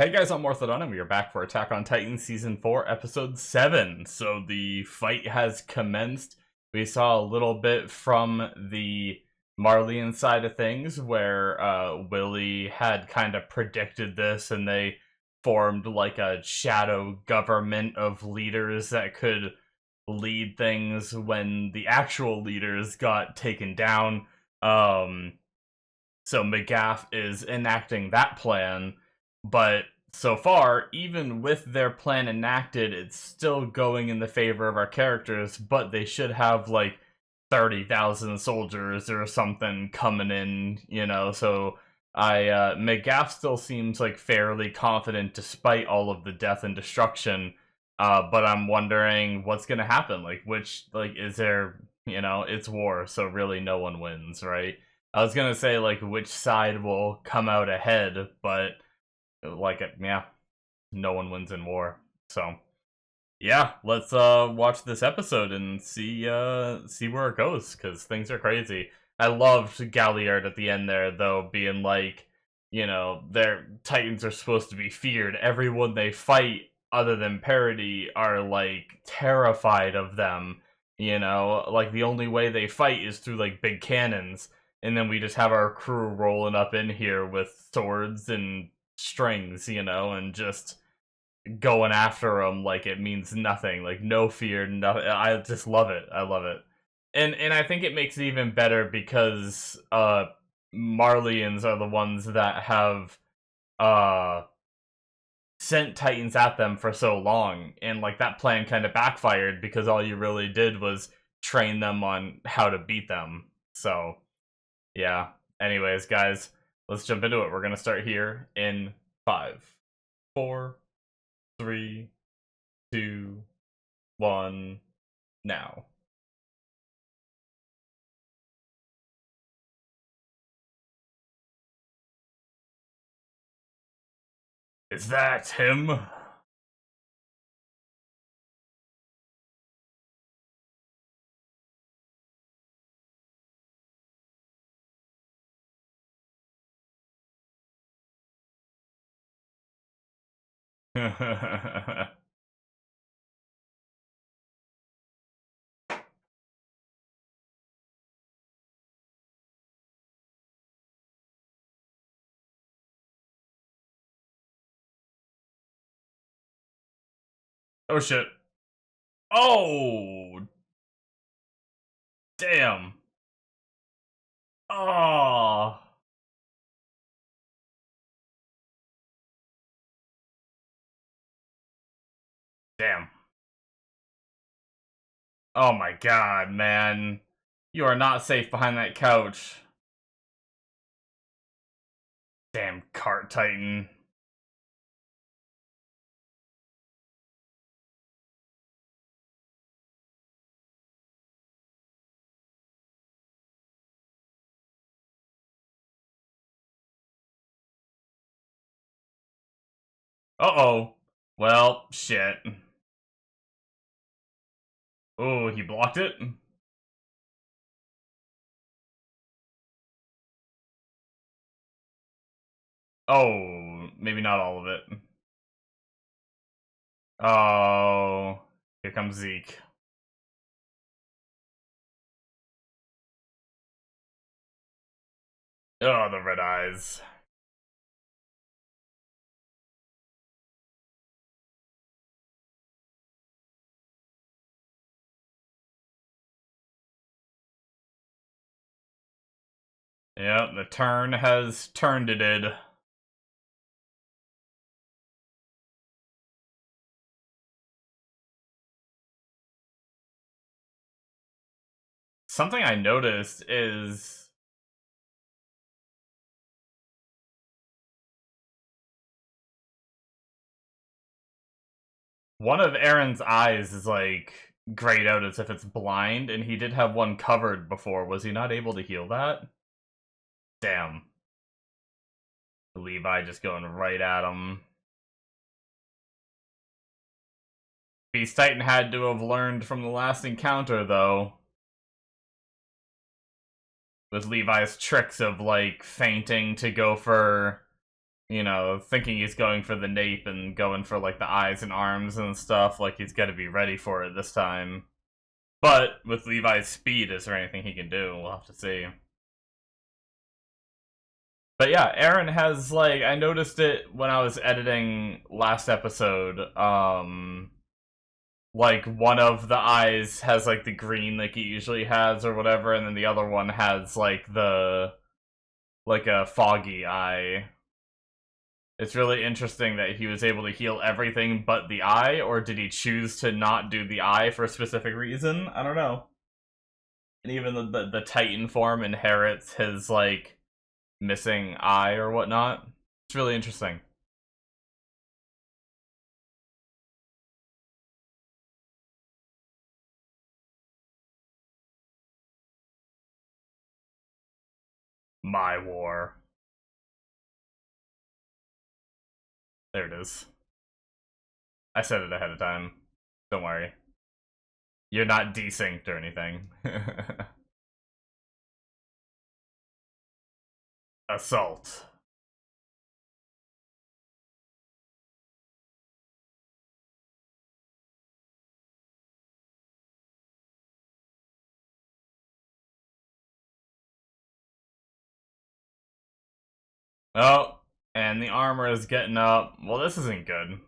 Hey guys, I'm Morthadon, and we are back for Attack on Titan Season 4, Episode 7. So the fight has commenced. We saw a little bit from the Marleyan side of things, where Willie had kind of predicted this, and they formed like a shadow government of leaders that could lead things when the actual leaders got taken down. So McGaff is enacting that plan, but so far, even with their plan enacted, it's still going in the favor of our characters, but they should have like 30,000 soldiers or something coming in, so McGaff still seems like fairly confident despite all of the death and destruction, but I'm wondering what's gonna happen, is there, it's war, so really no one wins, right? I was gonna say, like, which side will come out ahead, but, yeah, no one wins in war. So, yeah, let's, watch this episode and see where it goes, because things are crazy. I loved Galliard at the end there, though, being like, their Titans are supposed to be feared. Everyone they fight, other than Paradis, are, like, terrified of them, Like, the only way they fight is through, like, big cannons. And then we just have our crew rolling up in here with swords and strings, and just going after them like it means nothing, like no fear, nothing. I just love it. I love it, and I think it makes it even better because Marleyans are the ones that have uh sent Titans at them for so long, and like that plan kind of backfired because all you really did was train them on how to beat them. So yeah. Anyways, guys, let's jump into it. We're gonna start here in 5, 4, 3, 2, 1, now. Is that him? Oh shit. Oh, damn. Oh, damn. Oh my god, man. You are not safe behind that couch. Damn cart titan. Uh-oh. Well, shit. Oh, he blocked it? Oh, maybe not all of it. Oh, here comes Zeke. Oh, the red eyes. Yep, the turn has turned it. Something I noticed is one of Aaron's eyes is like grayed out as if it's blind, and he did have one covered before. Was he not able to heal that? Damn. Levi just going right at him. Beast Titan had to have learned from the last encounter, though. With Levi's tricks of, like, fainting to go for you know, thinking he's going for the nape and going for like the eyes and arms and stuff, like he's got to be ready for it this time. But with Levi's speed, is there anything he can do? We'll have to see. But yeah, Aaron has like, I noticed it when I was editing last episode. Like one of the eyes has like the green like he usually has or whatever, and then the other one has like the like a foggy eye. It's really interesting that he was able to heal everything but the eye, or did he choose to not do the eye for a specific reason? I don't know. And even the Titan form inherits his like missing eye or whatnot. It's really interesting. My war. There it is. I said it ahead of time. Don't worry. You're not desynced or anything. Assault. Oh, and the armor is getting up. Well, this isn't good.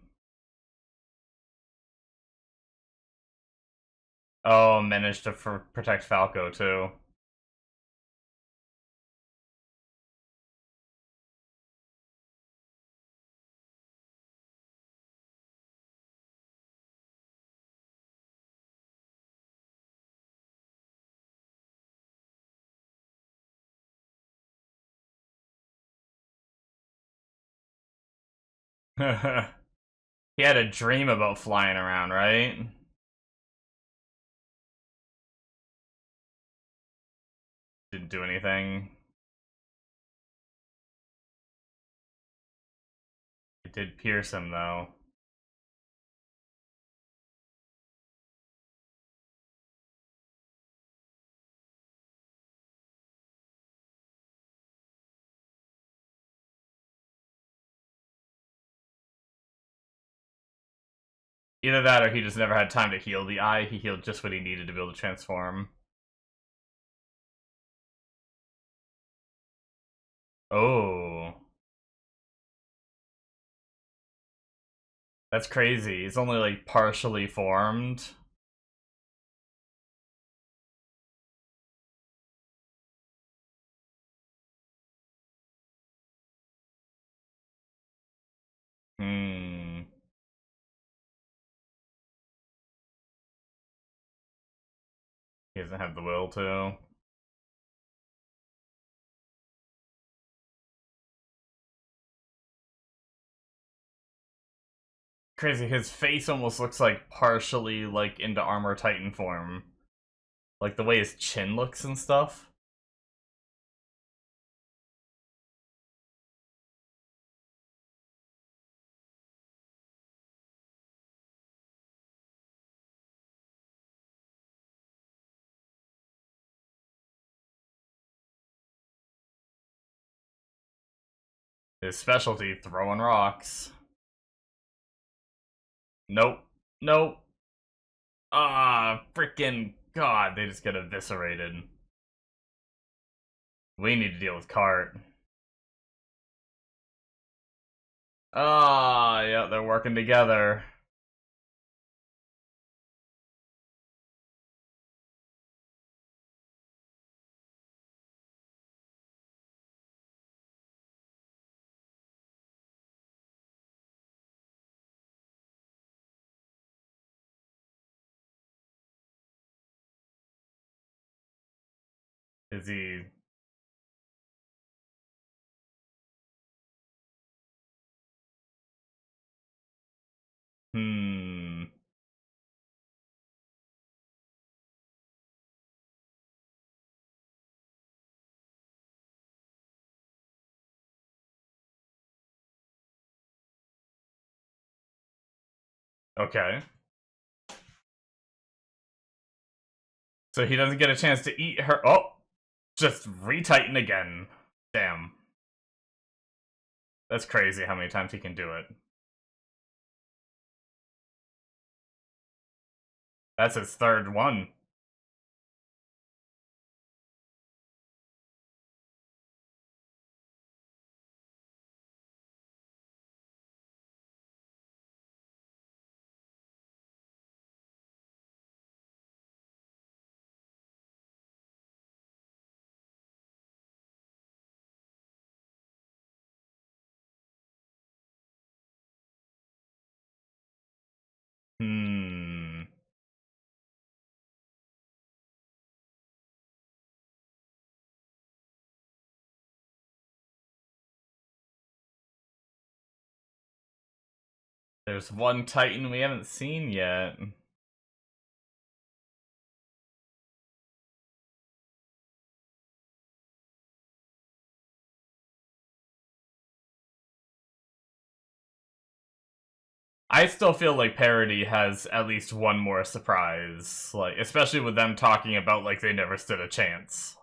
Oh, managed to protect Falco, too. He had a dream about flying around, right? Didn't do anything. It did pierce him, though. Either that or he just never had time to heal the eye. He healed just what he needed to be able to transform. Oh. That's crazy. He's only like partially formed. Hmm. He doesn't have the will to. Crazy, his face almost looks like partially like into Armor Titan form. Like the way his chin looks and stuff. His specialty, throwing rocks. Nope. Nope. Ah, freaking god, they just get eviscerated. We need to deal with Cart. Ah, yeah, they're working together. Is he... Hmm... Okay. So he doesn't get a chance to eat her. Oh! Just retighten again. Damn. That's crazy how many times he can do it. That's his third one. Hmm. There's one Titan we haven't seen yet. I still feel like Paradis has at least one more surprise, like especially with them talking about like they never stood a chance.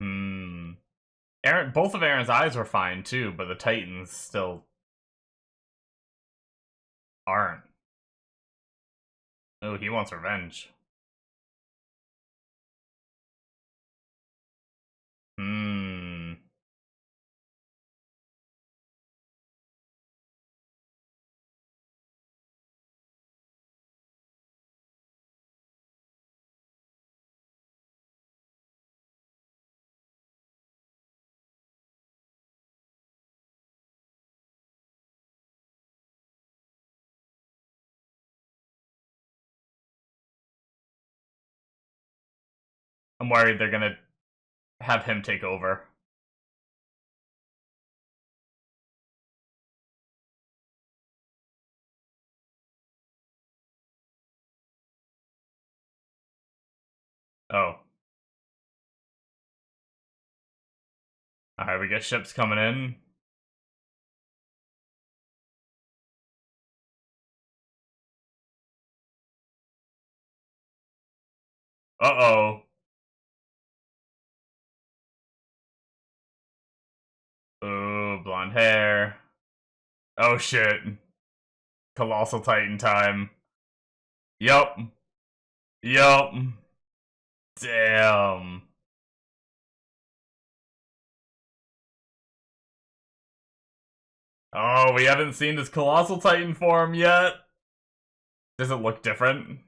Hmm. Aaron, both of Aaron's eyes were fine too, but the Titans still aren't. Oh, he wants revenge. Hmm. I'm worried they're gonna have him take over. Oh. Alright, we get ships coming in. Uh-oh. Ooh, blonde hair. Oh shit. Colossal Titan time. Yup. Yup. Damn. Oh, we haven't seen this Colossal Titan form yet. Does it look different?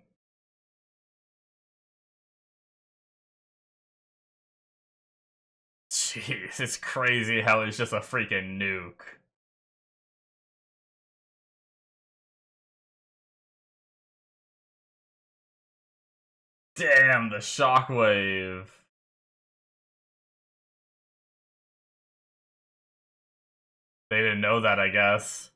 Jeez, it's crazy how it's just a freaking nuke. Damn, the shockwave. They didn't know that, I guess.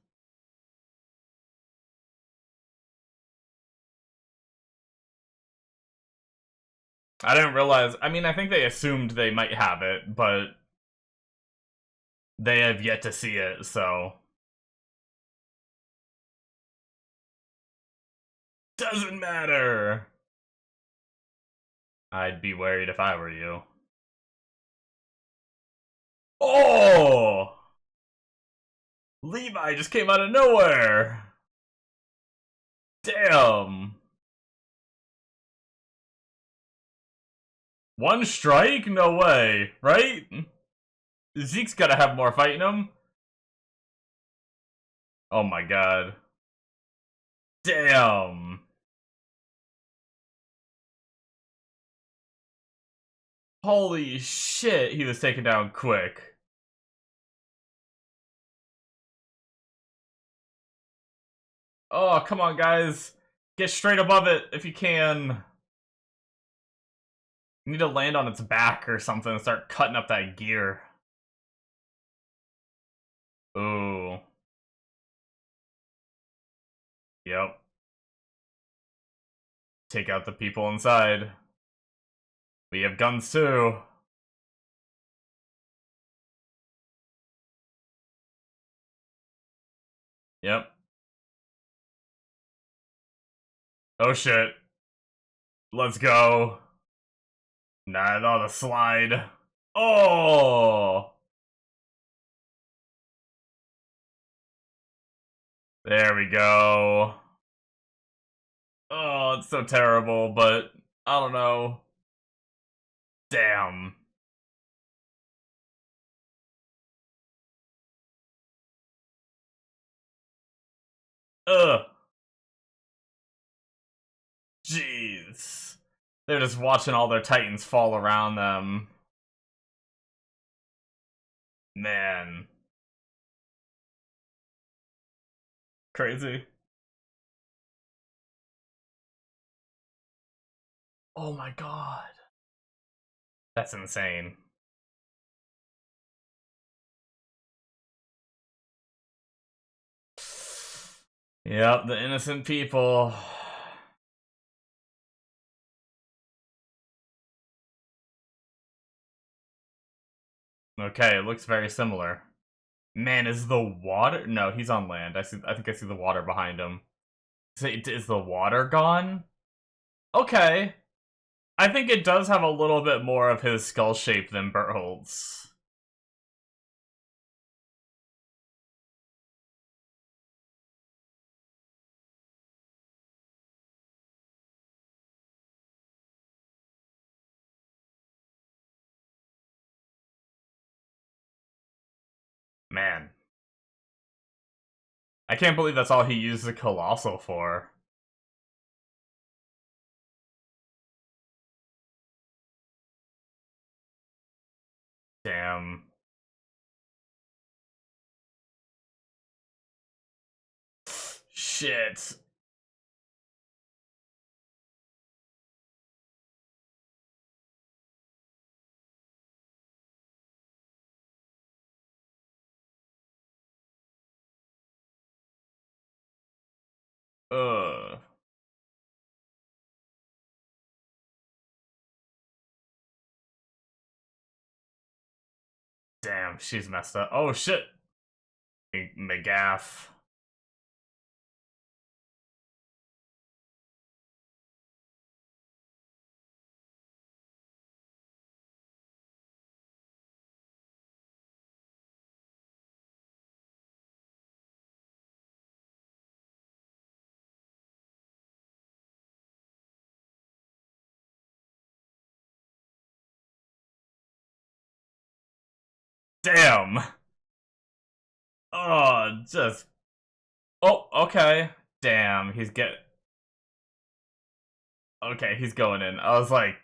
I didn't realize. I mean, I think they assumed they might have it, but they have yet to see it, so. Doesn't matter! I'd be worried if I were you. Oh! Levi just came out of nowhere! Damn! One strike? No way, right? Zeke's gotta have more fight in him. Oh my god. Damn! Holy shit, he was taken down quick. Oh, come on, guys. Get straight above it if you can. You need to land on its back or something and start cutting up that gear. Ooh. Yep. Take out the people inside. We have guns too. Yep. Oh shit. Let's go. Not on the slide. Oh! There we go. Oh, it's so terrible, but I don't know. Damn. Ugh. Jeez. They're just watching all their titans fall around them. Man. Crazy. Oh my god. That's insane. Yep, the innocent people. Okay, it looks very similar. Man, is the water? No, he's on land. I see. I think I see the water behind him. Is the water gone? Okay. I think it does have a little bit more of his skull shape than Bertholdt's. Man. I can't believe that's all he used the Colossal for. Damn. Shit. Ugh. Damn, she's messed up. Oh shit. McGaff. Damn. Oh, just. Oh, okay. Damn, he's get. Okay, he's going in. I was like,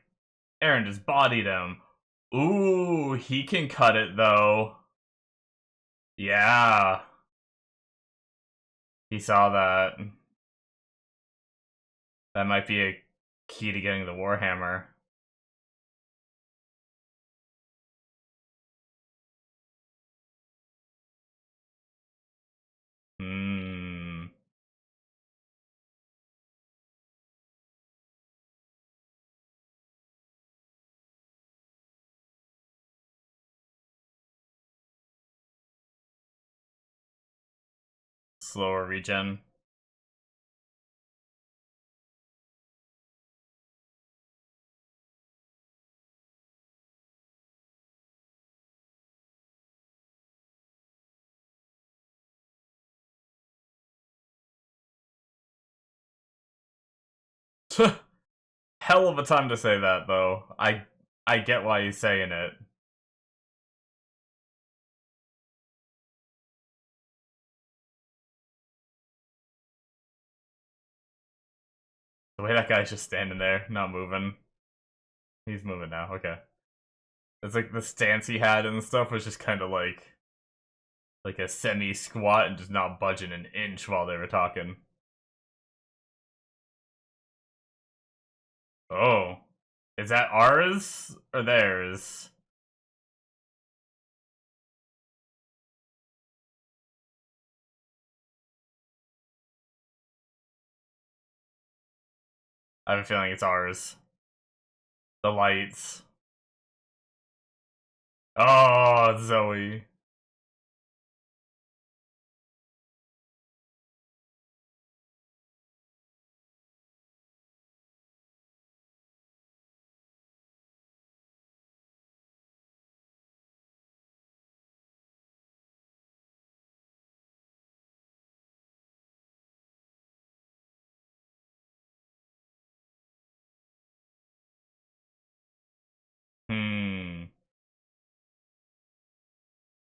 Aaron just bodied him. Ooh, he can cut it though. Yeah, he saw that. That might be a key to getting the Warhammer. Hmm. Slower regen. Hell of a time to say that, though. I get why he's saying it. The way that guy's just standing there, not moving. He's moving now, okay. It's like the stance he had and stuff was just kind of like a semi-squat and just not budging an inch while they were talking. Oh. Is that ours or theirs? I have a feeling it's ours. The lights. Oh, Zoe. Hmm.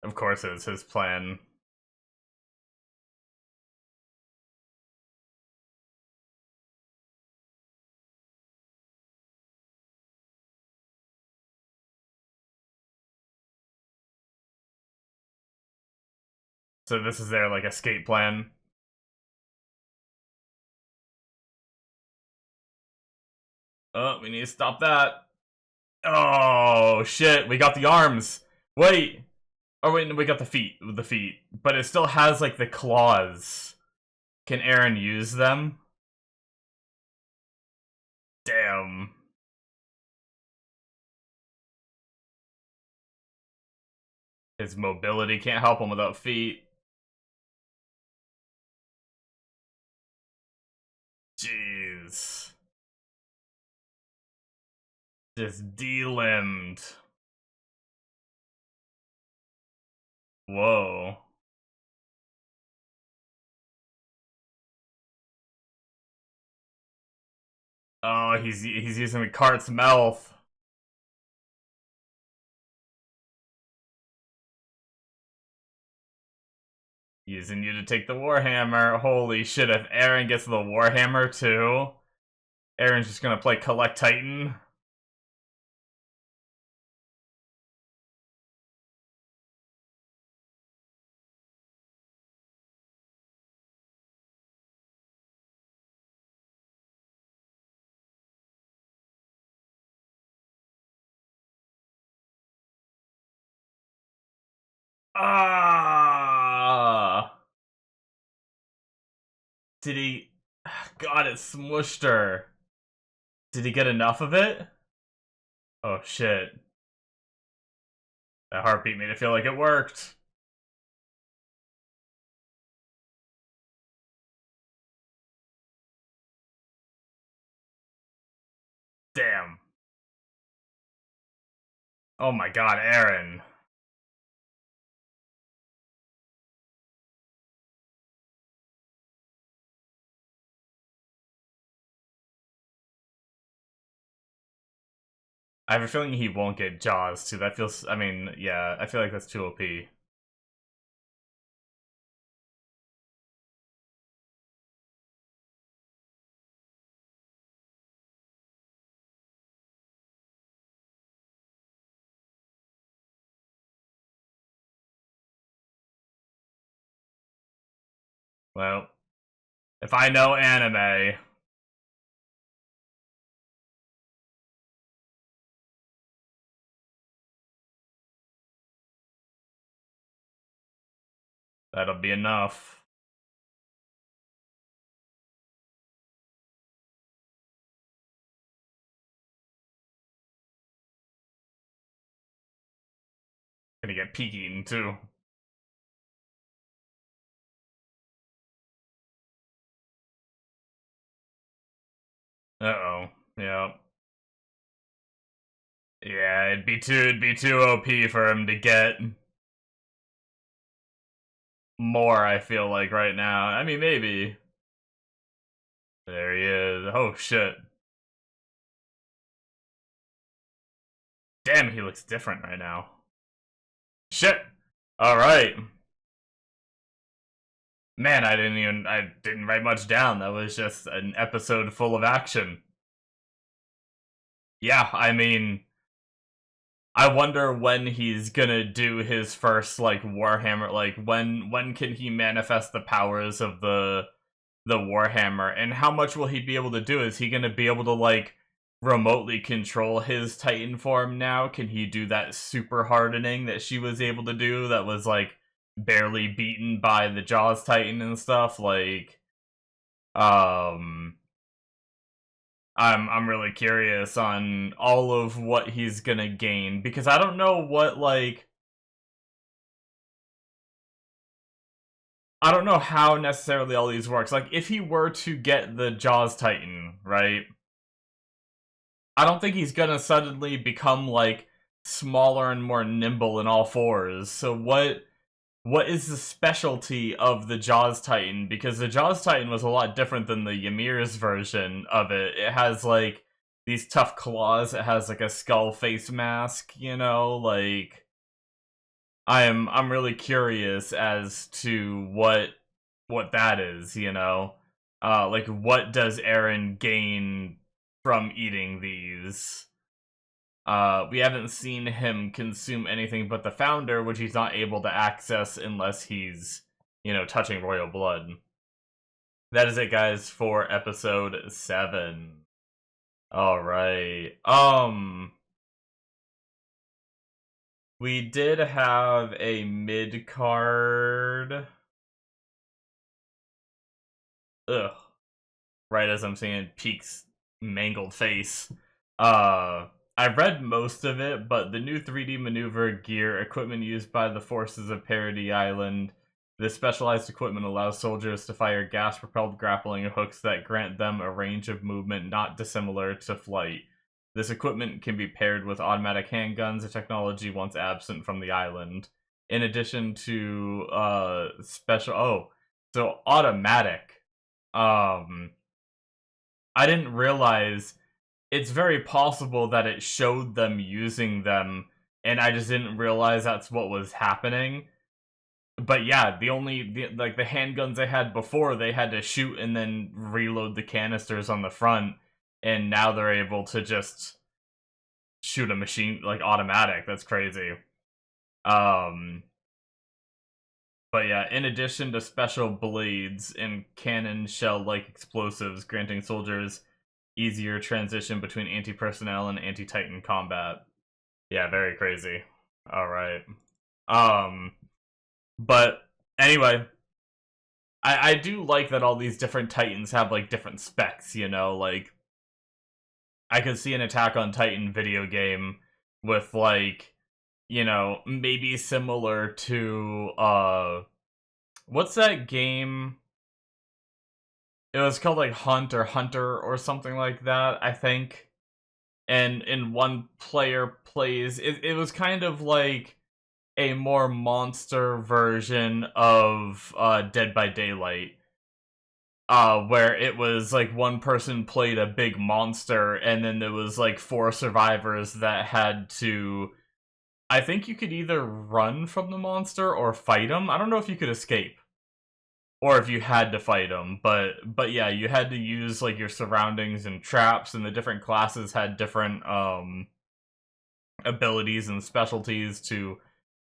Of course, it was his plan. So this is their like escape plan. Oh, we need to stop that. Oh shit, we got the arms. Wait. Oh wait, no, we got the feet. The feet, but it still has like the claws. Can Aaron use them? Damn. His mobility can't help him without feet. Jeez. Just de-limbed. Whoa. Oh, he's using the cart's mouth. Using you to take the Warhammer. Holy shit, if Aaron gets the Warhammer too, Aaron's just gonna play Collect Titan. Ah! Did he... God, it smushed her. Did he get enough of it? Oh shit. That heartbeat made it feel like it worked. Damn. Oh my god, Aaron. I have a feeling he won't get Jaws too. That feels... I mean, yeah, I feel like that's too OP. Well, if I know anime... that'll be enough. Gonna get peeking too. Uh-oh. Yeah. Yeah, it'd be too OP for him to get more, I feel like, right now. I mean, maybe. There he is. Oh, shit. Damn, he looks different right now. Shit! Alright. Man, I didn't write much down. That was just an episode full of action. Yeah, I mean... I wonder when he's gonna do his first, like, Warhammer, like, when can he manifest the powers of the Warhammer, and how much will he be able to do? Is he gonna be able to, like, remotely control his Titan form now? Can he do that super hardening that she was able to do that was, like, barely beaten by the Jaws Titan and stuff? Like, I'm really curious on all of what he's gonna gain, because I don't know what, like, I don't know how necessarily all these works. Like, if he were to get the Jaws Titan, right? I don't think he's gonna suddenly become, like, smaller and more nimble in all fours. So what is the specialty of the Jaws Titan? Because the Jaws Titan was a lot different than the Ymir's version of it. It has, like, these tough claws. It has like a skull face mask, you know, like I'm really curious as to what that is, you know. Like what does Aaron gain from eating these? We haven't seen him consume anything but the founder, which he's not able to access unless he's, you know, touching royal blood. That is it, guys, for episode 7. Alright. We did have a mid-card. Ugh. Right as I'm seeing Peak's mangled face. I read most of it, but the new 3D maneuver gear equipment used by the forces of Paradis Island. This specialized equipment allows soldiers to fire gas-propelled grappling hooks that grant them a range of movement not dissimilar to flight. This equipment can be paired with automatic handguns, a technology once absent from the island. In addition to so automatic. I didn't realize it's very possible that it showed them using them, and I just didn't realize that's what was happening. But yeah, the handguns they had before, they had to shoot and then reload the canisters on the front, and now they're able to just shoot a machine, like, automatic. That's crazy. But yeah, in addition to special blades and cannon shell-like explosives, granting soldiers easier transition between anti-personnel and anti-titan combat. Yeah, very crazy. Alright. But anyway, I do like that all these different titans have, like, different specs, you know? Like, I could see an Attack on Titan video game with, like, you know, maybe similar to, what's that game? It was called, like, Hunt or Hunter or something like that, I think. And in one player plays... It was kind of like a more monster version of Dead by Daylight. Where it was, like, one person played a big monster, and then there was, like, 4 survivors that had to... I think you could either run from the monster or fight him. I don't know if you could escape. Or if you had to fight him, but yeah, you had to use, like, your surroundings and traps, and the different classes had different abilities and specialties to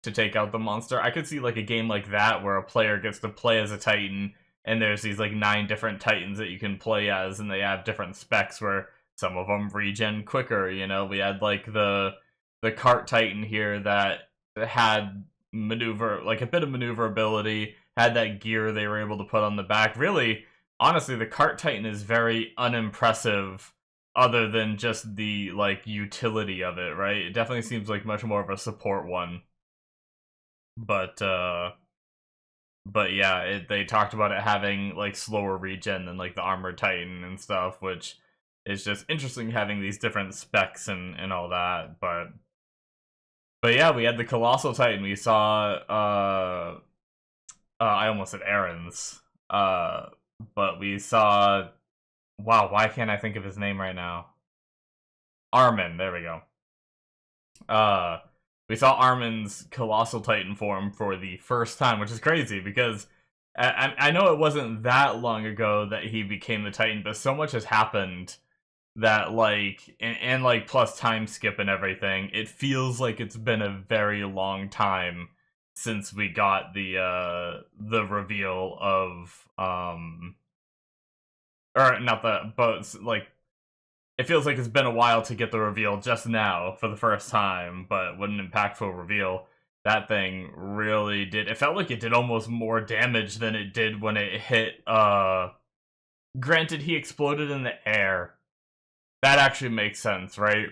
take out the monster. I could see, like, a game like that where a player gets to play as a Titan, and there's these, like, 9 different Titans that you can play as, and they have different specs where some of them regen quicker, you know? We had, like, the cart Titan here that had maneuver, like, a bit of maneuverability, had that gear they were able to put on the back. Really, honestly, the cart Titan is very unimpressive other than just the, like, utility of it, right? It definitely seems like much more of a support one. But yeah, they talked about it having, like, slower regen than, like, the Armored Titan and stuff, which is just interesting having these different specs and all that. But yeah, we had the Colossal Titan. We saw, I almost said Aaron's. But we saw... Wow, why can't I think of his name right now? Armin, there we go. We saw Armin's Colossal Titan form for the first time, which is crazy, because I know it wasn't that long ago that he became the Titan, but so much has happened that, like, and like, plus time skip and everything, it feels like it's been a very long time since we got the reveal of, or not the, but, like, it feels like it's been a while to get the reveal just now for the first time, but what an impactful reveal. That thing really did, it felt like it did almost more damage than it did when it hit, granted he exploded in the air. That actually makes sense, right?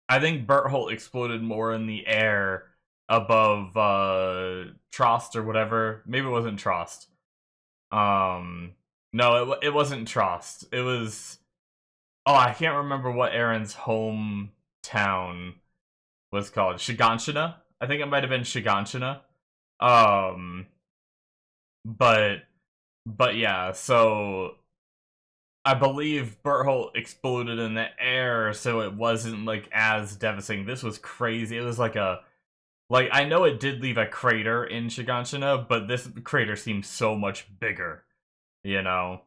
I think Berthold exploded more in the air above Trost or whatever. Maybe it wasn't Trost. No, it wasn't Trost. It was... Oh, I can't remember what Aaron's hometown was called. Shiganshina? I think it might have been Shiganshina. But yeah, so... I believe Berthold exploded in the air, so it wasn't like as devastating. This was crazy. It was like a I know it did leave a crater in Shiganshina, but this crater seems so much bigger, you know.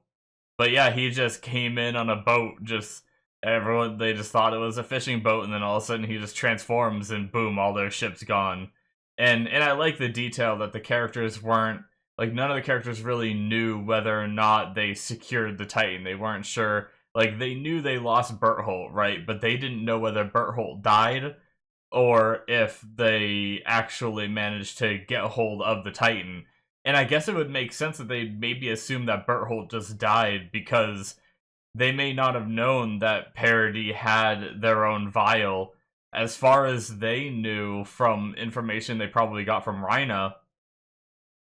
But yeah, he just came in on a boat, just everyone they just thought it was a fishing boat, and then all of a sudden he just transforms and boom, all their ship's gone. And I like the detail that the characters weren't like none of the characters really knew whether or not they secured the Titan. They weren't sure. Like they knew they lost Berthold, right? But they didn't know whether Berthold died or if they actually managed to get a hold of the Titan. And I guess it would make sense that they maybe assume that Berthold just died because they may not have known that Paradis had their own vial. As far as they knew from information they probably got from Rhina,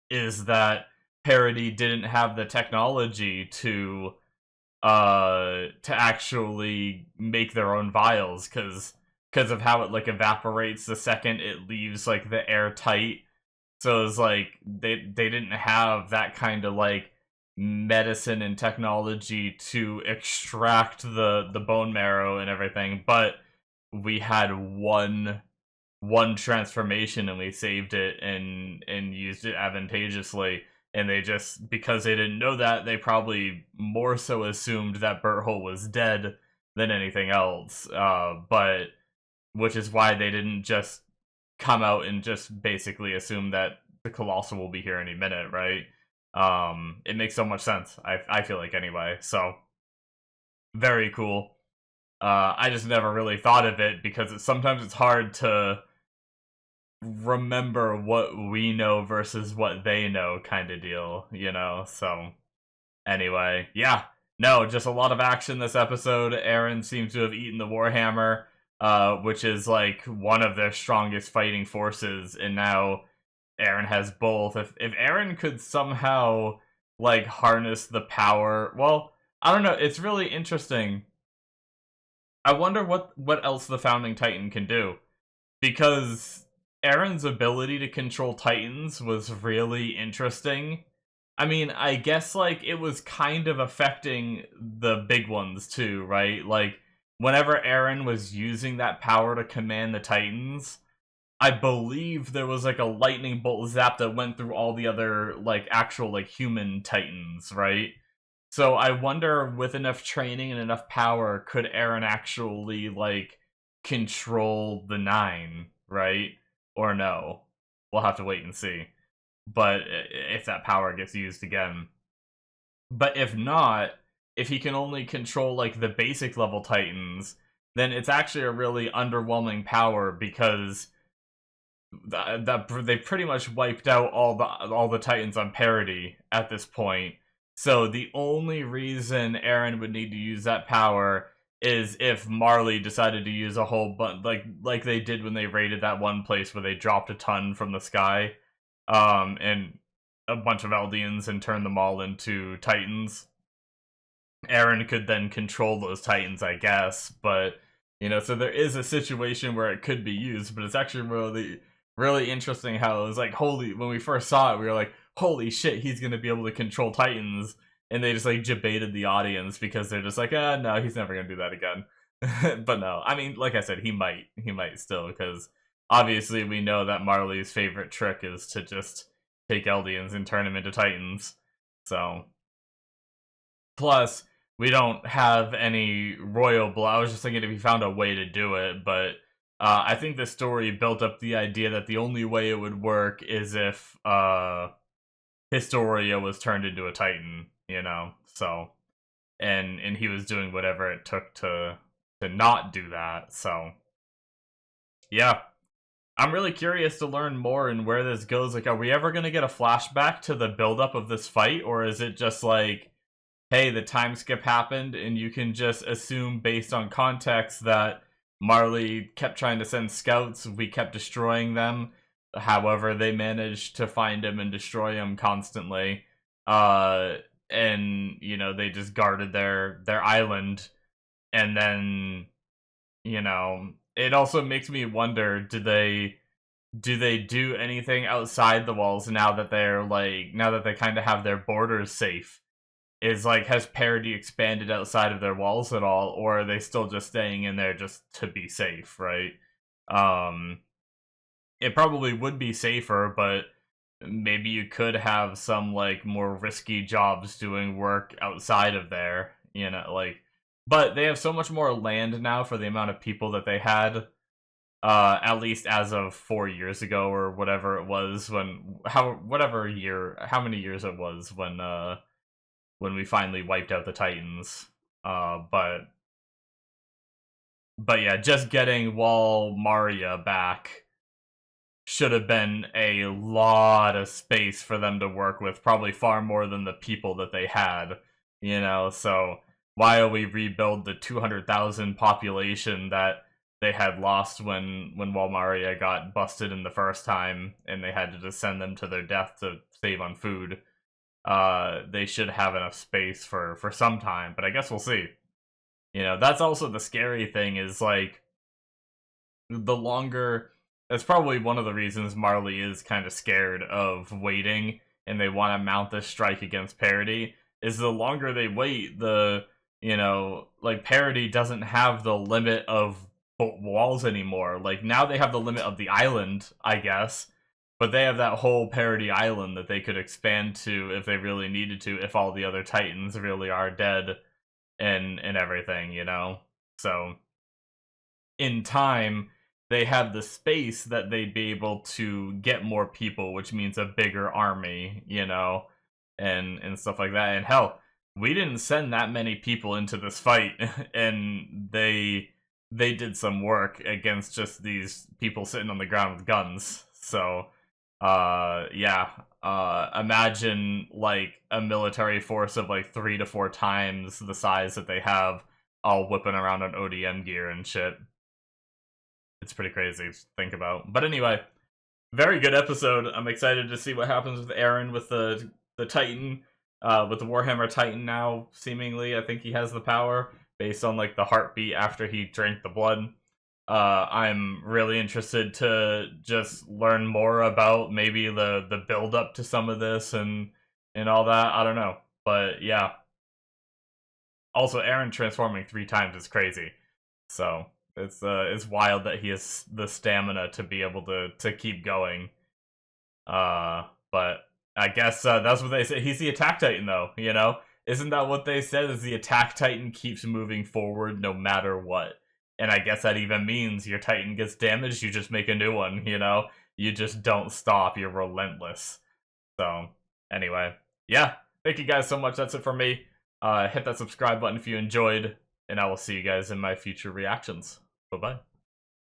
is that Paradis didn't have the technology to actually make their own vials because of how it like evaporates the second it leaves like the air tight. So it's like they didn't have that kind of like medicine and technology to extract the bone marrow and everything, but we had one transformation and we saved it and used it advantageously. And they just, because they didn't know that, they probably more so assumed that Berthold was dead than anything else. But which is why they didn't just come out and just basically assume that the Colossal will be here any minute, right? It makes so much sense. I feel like anyway. So very cool. I just never really thought of it because sometimes it's hard to remember what we know versus what they know kind of deal, you know? So, anyway, yeah. No, just a lot of action this episode. Eren seems to have eaten the Warhammer, which is like one of their strongest fighting forces, and now Eren has both. If Eren could somehow like harness the power, well, I don't know, it's really interesting. I wonder what else the Founding Titan can do, because Eren's ability to control Titans was really interesting. I mean, I guess, like, it was kind of affecting the big ones, too, right? Like, whenever Eren was using that power to command the Titans, I believe there was, like, a lightning bolt zap that went through all the other, like, actual, like, human Titans, right? So I wonder, with enough training and enough power, could Eren actually, like, control the Nine, right? Or no? We'll have to wait and see. But if that power gets used again. But if not, if he can only control, like, the basic level Titans, then it's actually a really underwhelming power because they pretty much wiped out all the Titans on Paradis at this point. So the only reason Eren would need to use that power is if Marley decided to use a whole bunch, like they did when they raided that one place where they dropped a ton from the sky, and a bunch of Eldians and turned them all into Titans. Eren could then control those Titans, I guess, but you know, so there is a situation where it could be used, but it's actually really interesting how it was like, holy, when we first saw it, we were like, holy shit, he's gonna be able to control Titans, and they just like debated the audience because they're just like, no, he's never gonna do that again. But no, I mean, like I said, he might still, because obviously we know that Marley's favorite trick is to just take Eldians and turn them into Titans. So, plus, we don't have any royal blood. I was just thinking if he found a way to do it, but I think the story built up the idea that the only way it would work is if Historia was turned into a Titan, you know? So, and he was doing whatever it took to not do that, so. Yeah. I'm really curious to learn more and where this goes. Like, are we ever gonna get a flashback to the buildup of this fight, or is it just like, hey, the time skip happened, and you can just assume based on context that Marley kept trying to send scouts, we kept destroying them, however they managed to find him and destroy him constantly, and, you know, they just guarded their island, and then, you know, it also makes me wonder, do they do anything outside the walls now that they're like, now that they kind of have their borders safe? is like, has Paradis expanded outside of their walls at all, or are they still just staying in there just to be safe, right? Um, it probably would be safer, but maybe you could have some like more risky jobs doing work outside of there, you know, like. But they have so much more land now for the amount of people that they had, at least as of 4 years ago or whatever it was whatever year, how many years it was when we finally wiped out the Titans. But yeah, just getting Wall Maria back should have been a lot of space for them to work with, probably far more than the people that they had, you know. So while we rebuild the 200,000 population that they had lost when Walmaria got busted in the first time and they had to just send them to their death to save on food, they should have enough space for some time, but I guess we'll see. You know, that's also the scary thing, is like, the longer, that's probably one of the reasons Marley is kind of scared of waiting and they want to mount this strike against Parody, is the longer they wait, the, you know, like, Parody doesn't have the limit of walls anymore. Like, now they have the limit of the island, I guess, but they have that whole Parody Island that they could expand to if they really needed to, if all the other Titans really are dead and everything, you know? So in time, they have the space that they'd be able to get more people, which means a bigger army, you know, and stuff like that. And hell, we didn't send that many people into this fight, and they did some work against just these people sitting on the ground with guns. So, yeah, imagine like a military force of like 3 to 4 times the size that they have, all whipping around on ODM gear and shit. It's pretty crazy to think about. But anyway, very good episode. I'm excited to see what happens with Aaron with the Titan, with the Warhammer Titan now, seemingly. I think he has the power based on like the heartbeat after he drank the blood. I'm really interested to just learn more about maybe the build up to some of this and all that. I don't know. But yeah. Also, Aaron transforming 3 times is crazy. So it's wild that he has the stamina to be able to keep going. But I guess that's what they say. He's the attack titan, though. You know, isn't that what they said? Is the attack titan keeps moving forward no matter what? And I guess that even means your titan gets damaged, you just make a new one. You know, you just don't stop. You're relentless. So anyway, yeah. Thank you guys so much. That's it for me. Hit that subscribe button if you enjoyed, and I will see you guys in my future reactions. Bye-bye.